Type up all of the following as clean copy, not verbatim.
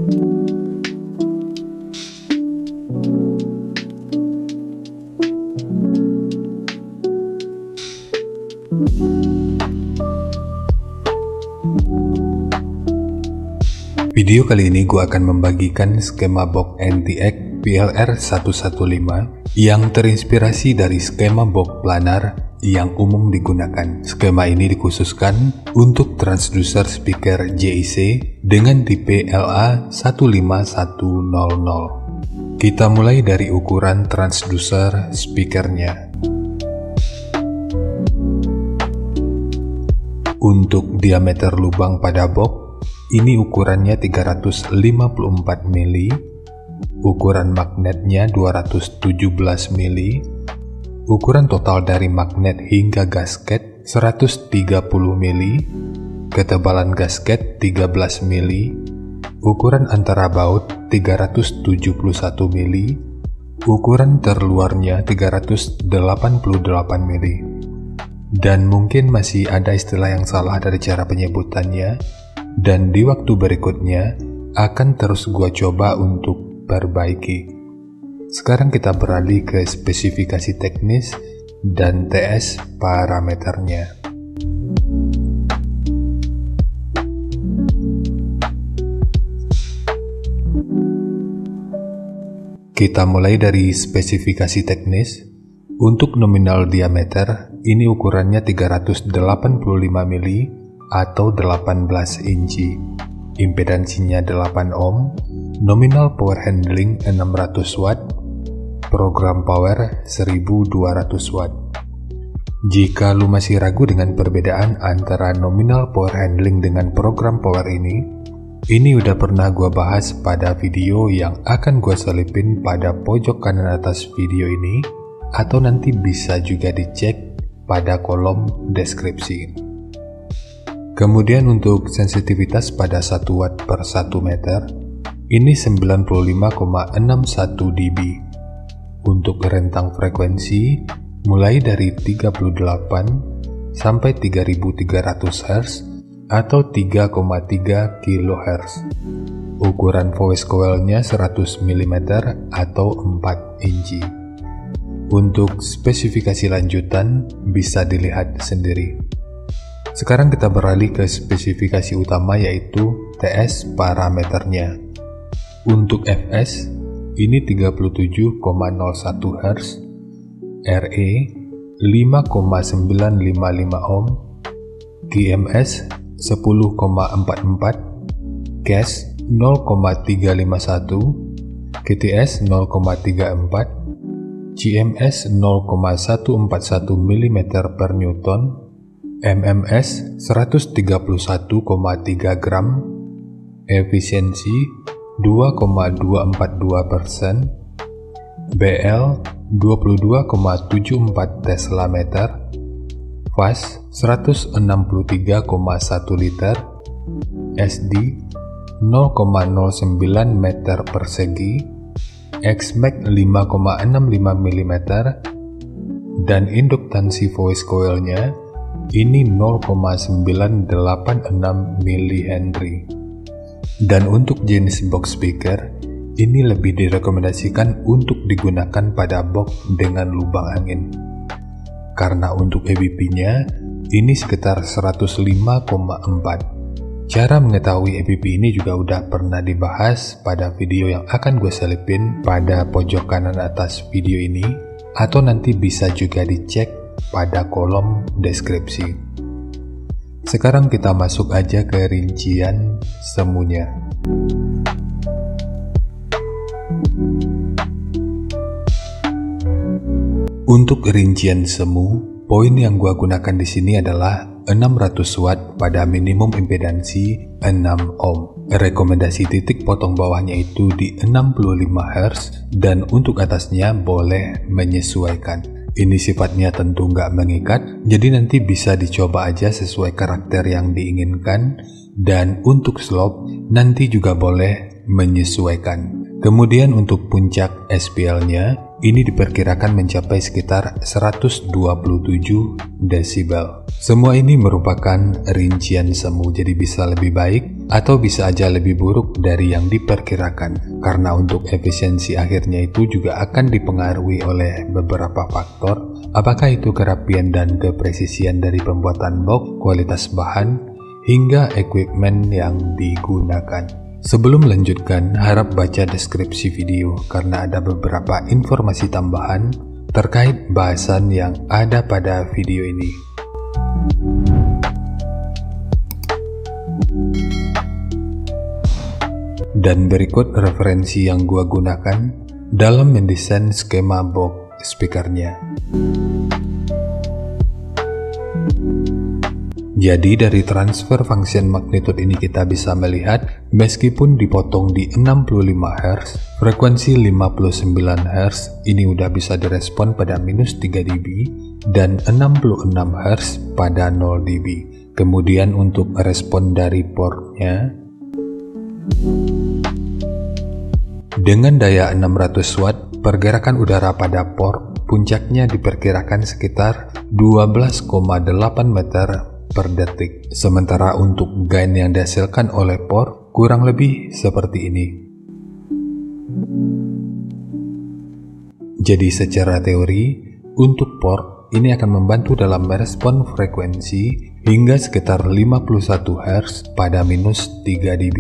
Video kali ini gue akan membagikan skema box NTX PLR115 yang terinspirasi dari skema box planar yang umum digunakan. Skema ini dikhususkan untuk transducer speaker JIC dengan tipe LA15100. Kita mulai dari ukuran transducer speakernya. Untuk diameter lubang pada box, ini ukurannya 354 mili, ukuran magnetnya 217 mili, ukuran total dari magnet hingga gasket 130 mili, ketebalan gasket 13 mili, ukuran antara baut 371 mili, ukuran terluarnya 388 mili. Dan mungkin masih ada istilah yang salah dari cara penyebutannya, dan di waktu berikutnya akan terus gua coba untuk perbaiki. Sekarang kita beralih ke spesifikasi teknis dan TS parameternya. Kita mulai dari spesifikasi teknis. Untuk nominal diameter, ini ukurannya 385 mili atau 18 inci. Impedansinya 8 ohm, nominal power handling 600 watt, program power 1200 watt. Jika lu masih ragu dengan perbedaan antara nominal power handling dengan program power ini udah pernah gua bahas pada video yang akan gua selipin pada pojok kanan atas video ini, atau nanti bisa juga dicek pada kolom deskripsi. Kemudian untuk sensitivitas pada 1 watt per 1 meter, ini 95,61 dB. Untuk rentang frekuensi, mulai dari 38 sampai 3300 Hz atau 3,3 kHz. Ukuran voice coil-nya 100 mm atau 4 inci. Untuk spesifikasi lanjutan bisa dilihat sendiri. Sekarang kita beralih ke spesifikasi utama, yaitu TS parameternya. Untuk Fs, ini 37,01 Hz, RE 5,955 ohm, GMS 10,44, CAS 0,351, GTS 0,34, GMS 0,141 mm per Newton, MMS 131,3 gram, efisiensi 2,242%, BL 22,74 Tesla meter, fast 163,1 liter, SD 0,09 meter persegi, Xmax 5,65 mm, dan induktansi voice coil-nya ini 0,986 mH. Dan untuk jenis box speaker, ini lebih direkomendasikan untuk digunakan pada box dengan lubang angin. Karena untuk EBP-nya, ini sekitar 105,4. Cara mengetahui EBP ini juga udah pernah dibahas pada video yang akan gue selipin pada pojok kanan atas video ini, atau nanti bisa juga dicek pada kolom deskripsi. Sekarang kita masuk aja ke rincian semuanya. Untuk rincian semu, poin yang gua gunakan di sini adalah 600 watt pada minimum impedansi 6 ohm. Rekomendasi titik potong bawahnya itu di 65 Hz, dan untuk atasnya boleh menyesuaikan. Ini sifatnya tentu nggak mengikat, jadi nanti bisa dicoba aja sesuai karakter yang diinginkan, dan untuk slope nanti juga boleh menyesuaikan. Kemudian untuk puncak SPL-nya, ini diperkirakan mencapai sekitar 127 desibel. Semua ini merupakan rincian semu, jadi bisa lebih baik atau bisa aja lebih buruk dari yang diperkirakan, karena untuk efisiensi akhirnya itu juga akan dipengaruhi oleh beberapa faktor, apakah itu kerapian dan kepresisian dari pembuatan box, kualitas bahan, hingga equipment yang digunakan. Sebelum melanjutkan, harap baca deskripsi video karena ada beberapa informasi tambahan terkait bahasan yang ada pada video ini. Dan berikut referensi yang gua gunakan dalam mendesain skema box speakernya. Jadi dari transfer function magnitude ini kita bisa melihat meskipun dipotong di 65 Hz, frekuensi 59 Hz ini udah bisa direspon pada minus 3 dB dan 66 Hz pada 0 dB. Kemudian untuk respon dari portnya, dengan daya 600 Watt, pergerakan udara pada port puncaknya diperkirakan sekitar 12,8 meter per detik. Sementara untuk gain yang dihasilkan oleh port kurang lebih seperti ini. Jadi secara teori, untuk port ini akan membantu dalam merespon frekuensi hingga sekitar 51 Hz pada minus 3 dB.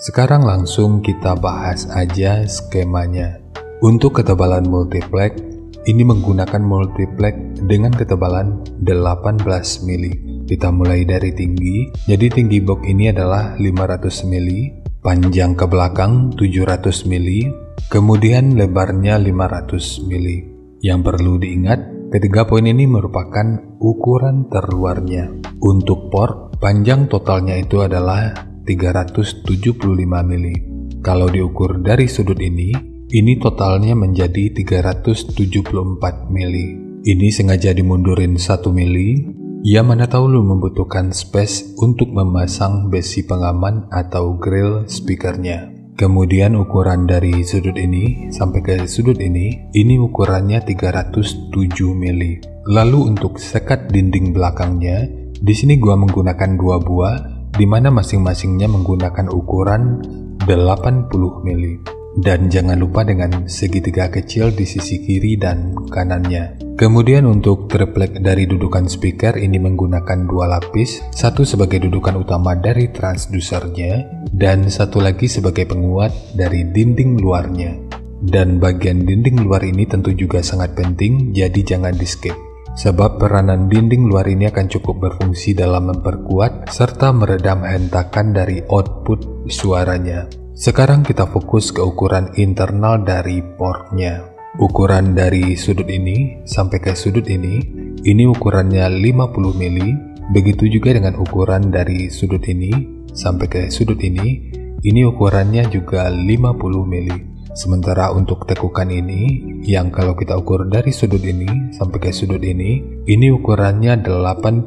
Sekarang langsung kita bahas aja skemanya. Untuk ketebalan multiplex, ini menggunakan multiplex dengan ketebalan 18 mili. Kita mulai dari tinggi, jadi tinggi box ini adalah 500 mili, panjang ke belakang 700 mili, kemudian lebarnya 500 mili. Yang perlu diingat, ketiga poin ini merupakan ukuran terluarnya. Untuk port, panjang totalnya itu adalah 375 mili. Kalau diukur dari sudut ini totalnya menjadi 374 mili. Ini sengaja dimundurin 1 mili, ya mana tahu lu membutuhkan space untuk memasang besi pengaman atau grill speakernya. Kemudian ukuran dari sudut ini sampai ke sudut ini ukurannya 307 mili. Lalu untuk sekat dinding belakangnya, di sini gua menggunakan 2 buah, di mana masing-masingnya menggunakan ukuran 80 mili. Dan jangan lupa dengan segitiga kecil di sisi kiri dan kanannya. Kemudian untuk triplek dari dudukan speaker ini menggunakan 2 lapis, satu sebagai dudukan utama dari transdusernya, dan satu lagi sebagai penguat dari dinding luarnya. Dan bagian dinding luar ini tentu juga sangat penting, jadi jangan di skip. Sebab peranan dinding luar ini akan cukup berfungsi dalam memperkuat serta meredam hentakan dari output suaranya. Sekarang kita fokus ke ukuran internal dari portnya. Ukuran dari sudut ini sampai ke sudut ini ukurannya 50 mili. Begitu juga dengan ukuran dari sudut ini sampai ke sudut ini ukurannya juga 50 mili. Sementara untuk tekukan ini, yang kalau kita ukur dari sudut ini sampai ke sudut ini ukurannya 85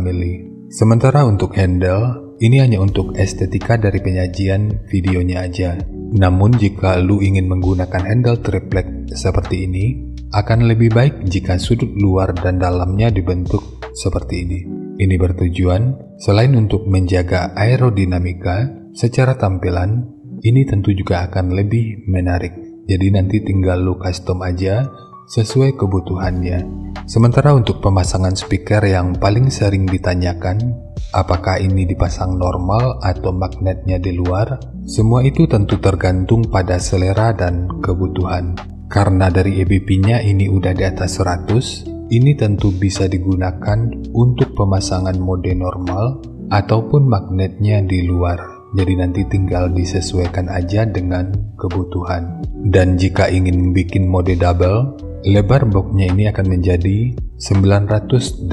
mili. Sementara untuk handle, ini hanya untuk estetika dari penyajian videonya aja. Namun jika lu ingin menggunakan handle triplek seperti ini, akan lebih baik jika sudut luar dan dalamnya dibentuk seperti ini. Ini bertujuan, selain untuk menjaga aerodinamika, secara tampilan, ini tentu juga akan lebih menarik. Jadi nanti tinggal lu custom aja sesuai kebutuhannya. Sementara untuk pemasangan speaker yang paling sering ditanyakan, apakah ini dipasang normal atau magnetnya di luar? Semua itu tentu tergantung pada selera dan kebutuhan. Karena dari EBP-nya ini udah di atas 100, ini tentu bisa digunakan untuk pemasangan mode normal ataupun magnetnya di luar. jadi nanti tinggal disesuaikan aja dengan kebutuhan. Dan jika ingin bikin mode double, lebar boxnya ini akan menjadi 982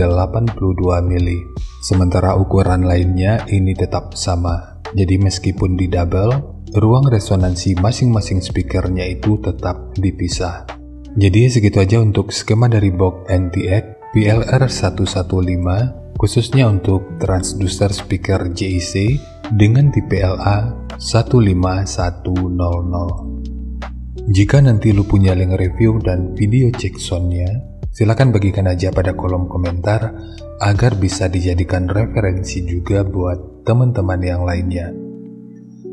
mili. Sementara ukuran lainnya ini tetap sama. Jadi meskipun di double, ruang resonansi masing-masing speakernya itu tetap dipisah. Jadi segitu aja untuk skema dari box NTX PLR115 khususnya untuk transducer speaker JIC dengan tipe LA 15100. Jika nanti lu punya link review dan video cek soundnya, silakan bagikan aja pada kolom komentar agar bisa dijadikan referensi juga buat teman-teman yang lainnya.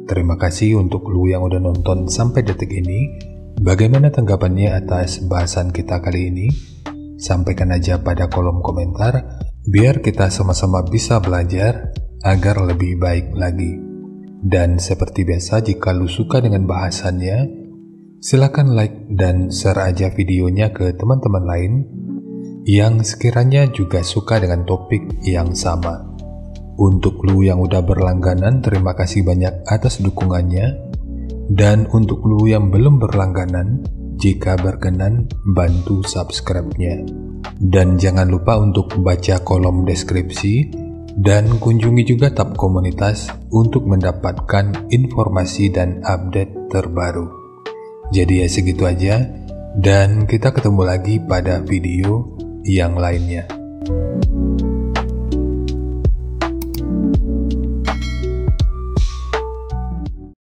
Terima kasih untuk lu yang udah nonton sampai detik ini. Bagaimana tanggapannya atas bahasan kita kali ini? Sampaikan aja pada kolom komentar, biar kita sama-sama bisa belajar agar lebih baik lagi. Dan seperti biasa, jika lu suka dengan bahasannya, silakan like dan share aja videonya ke teman-teman lain yang sekiranya juga suka dengan topik yang sama. Untuk lu yang udah berlangganan, terima kasih banyak atas dukungannya. Dan untuk lu yang belum berlangganan, jika berkenan bantu subscribe-nya. Dan jangan lupa untuk baca kolom deskripsi dan kunjungi juga tab komunitas untuk mendapatkan informasi dan update terbaru. Jadi ya segitu aja, dan kita ketemu lagi pada video yang lainnya.